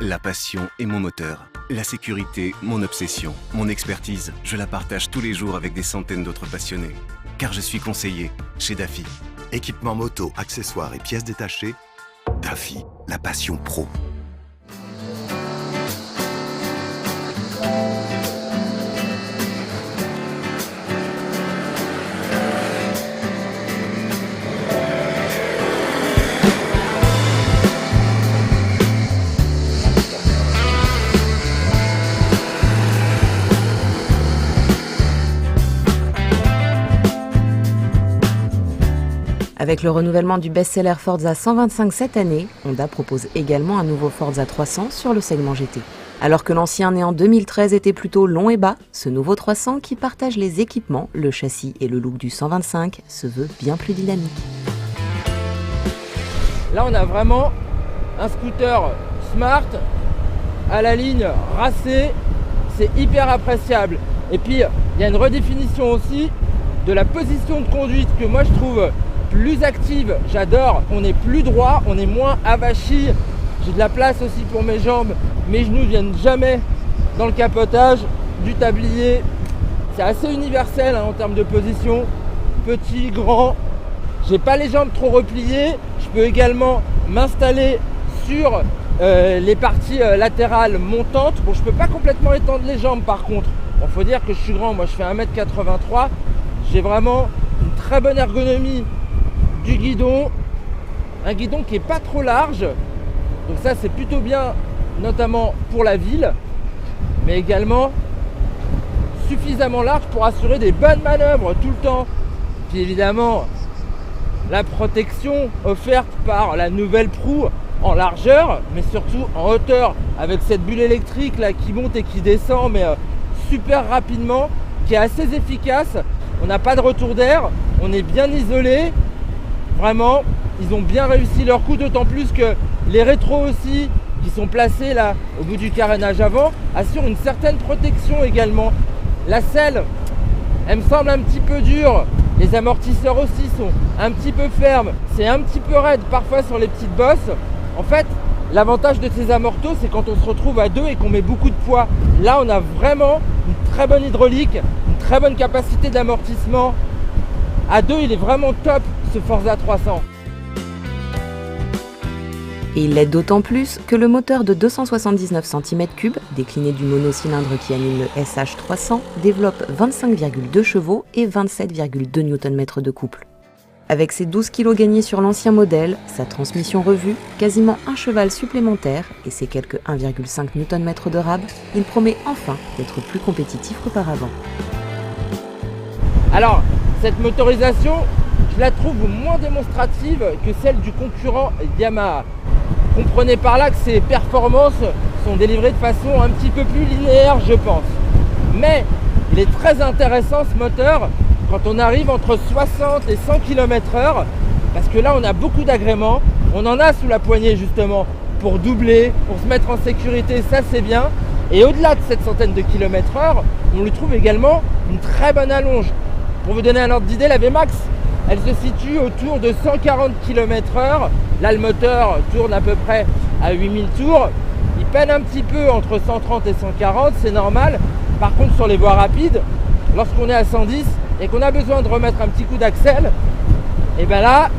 La passion est mon moteur. La sécurité, mon obsession. Mon expertise, je la partage tous les jours avec des centaines d'autres passionnés. Car je suis conseiller chez Daffy. Équipement moto, accessoires et pièces détachées, Daffy, la passion pro. Avec le renouvellement du best-seller Forza 125 cette année, Honda propose également un nouveau Forza 300 sur le segment GT. Alors que l'ancien né en 2013 était plutôt long et bas, ce nouveau 300 qui partage les équipements, le châssis et le look du 125 se veut bien plus dynamique. Là on a vraiment un scooter smart, à la ligne racée, c'est hyper appréciable. Et puis il y a une redéfinition aussi de la position de conduite que moi je trouve plus active, j'adore, on est plus droit, on est moins avachi, j'ai de la place aussi pour mes jambes, mes genoux ne viennent jamais dans le capotage du tablier, c'est assez universel en termes de position, petit, grand, j'ai pas les jambes trop repliées, je peux également m'installer sur les parties latérales montantes, bon je peux pas complètement étendre les jambes par contre, bon faut dire que je suis grand, moi je fais 1m83, j'ai vraiment une très bonne ergonomie du guidon, un guidon qui est pas trop large, donc ça c'est plutôt bien, notamment pour la ville, mais également suffisamment large pour assurer des bonnes manœuvres tout le temps. Puis évidemment la protection offerte par la nouvelle proue en largeur, mais surtout en hauteur, avec cette bulle électrique là qui monte et qui descend, mais super rapidement, qui est assez efficace. On n'a pas de retour d'air, on est bien isolé. Vraiment, ils ont bien réussi leur coup, d'autant plus que les rétros aussi, qui sont placés là au bout du carénage avant, assurent une certaine protection également. La selle, elle me semble un petit peu dure, les amortisseurs aussi sont un petit peu fermes, c'est un petit peu raide parfois sur les petites bosses. En fait, l'avantage de ces amortos, c'est quand on se retrouve à deux et qu'on met beaucoup de poids. Là, on a vraiment une très bonne hydraulique, une très bonne capacité d'amortissement. À deux, il est vraiment top ce Forza 300. Et il l'est d'autant plus que le moteur de 279 cm3, décliné du monocylindre qui anime le SH300, développe 25,2 chevaux et 27,2 Nm de couple. Avec ses 12 kg gagnés sur l'ancien modèle, sa transmission revue, quasiment un cheval supplémentaire et ses quelques 1,5 Nm de rab, il promet enfin d'être plus compétitif qu'auparavant. Alors, cette motorisation, je la trouve moins démonstrative que celle du concurrent Yamaha. Comprenez par là que ces performances sont délivrées de façon un petit peu plus linéaire, je pense. Mais il est très intéressant ce moteur quand on arrive entre 60 et 100 km/h, parce que là on a beaucoup d'agréments, on en a sous la poignée justement pour doubler, pour se mettre en sécurité, ça c'est bien. Et au-delà de cette centaine de km/h, on lui trouve également une très bonne allonge. Pour vous donner un ordre d'idée, la VMAX, elle se situe autour de 140 km/h. Là, le moteur tourne à peu près à 8000 tours. Il peine un petit peu entre 130 et 140, c'est normal. Par contre, sur les voies rapides, lorsqu'on est à 110 et qu'on a besoin de remettre un petit coup d'axel, et bien là,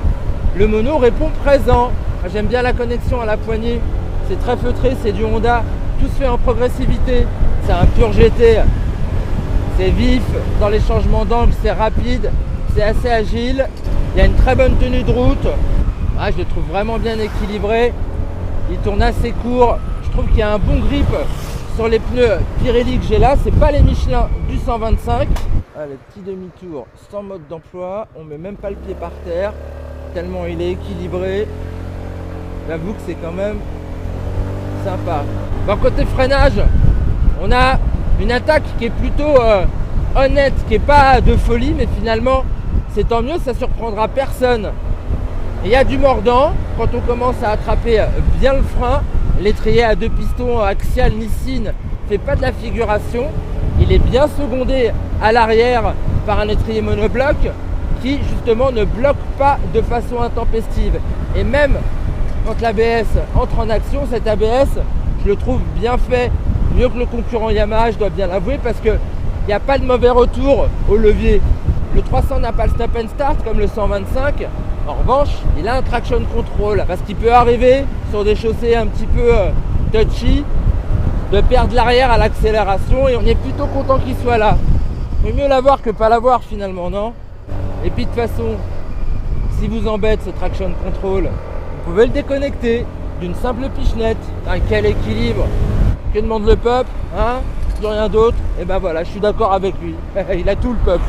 le mono répond présent. J'aime bien la connexion à la poignée. C'est très feutré, c'est du Honda. Tout se fait en progressivité. C'est un pur GT. C'est vif dans les changements d'angle, c'est rapide, c'est assez agile. Il y a une très bonne tenue de route. Ah, je le trouve vraiment bien équilibré. Il tourne assez court. Je trouve qu'il y a un bon grip sur les pneus Pirelli que j'ai là. C'est pas les Michelin du 125. Ah, le petit demi-tour sans mode d'emploi. On met même pas le pied par terre, tellement il est équilibré. J'avoue que c'est quand même sympa. Bon, côté freinage, on a une attaque qui est plutôt honnête, qui n'est pas de folie, mais finalement c'est tant mieux, ça ne surprendra personne. Il y a du mordant quand on commence à attraper bien le frein. L'étrier à deux pistons axial Nissin fait pas de la figuration. Il est bien secondé à l'arrière par un étrier monobloc qui justement ne bloque pas de façon intempestive. Et même quand l'ABS entre en action, cet ABS, je Je le trouve bien fait, mieux que le concurrent Yamaha, je dois bien l'avouer, parce qu'il n'y a pas de mauvais retour au levier. Le 300 n'a pas le stop and start comme le 125. En revanche, il a un traction control, parce qu'il peut arriver sur des chaussées un petit peu touchy, de perdre l'arrière à l'accélération, et on est plutôt content qu'il soit là. Il vaut mieux l'avoir que pas l'avoir finalement, non? Et puis de toute façon, si vous embête ce traction control, vous pouvez le déconnecter d'une simple pichenette. Quel équilibre! Que demande le peuple, hein? Plus rien d'autre. Et ben voilà, je suis d'accord avec lui. Il a tout le peuple.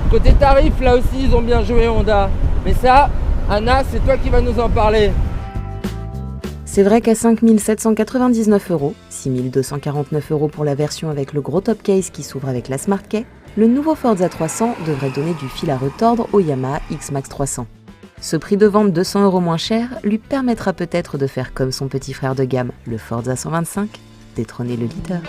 Côté tarif, là aussi, ils ont bien joué Honda. Mais ça, Anna, c'est toi qui vas nous en parler. C'est vrai qu'à 5 799 €, 6 249 € pour la version avec le gros top case qui s'ouvre avec la Smart Key, le nouveau Forza 300 devrait donner du fil à retordre au Yamaha X-Max 300. Ce prix de vente 200 € moins cher lui permettra peut-être de faire comme son petit frère de gamme, le Forza 125, détrôner le leader.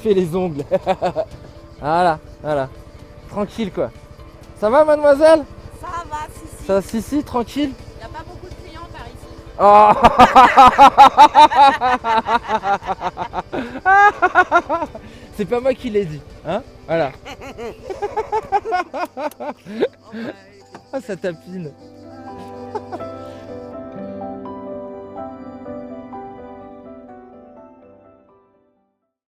Fait les ongles. Voilà, voilà. Tranquille quoi. Ça va mademoiselle? Ça va, si. Ça, si, tranquille. Il n'y a pas beaucoup de clients par ici. Oh c'est pas moi qui l'ai dit, hein? Voilà. Ah, ça tapine.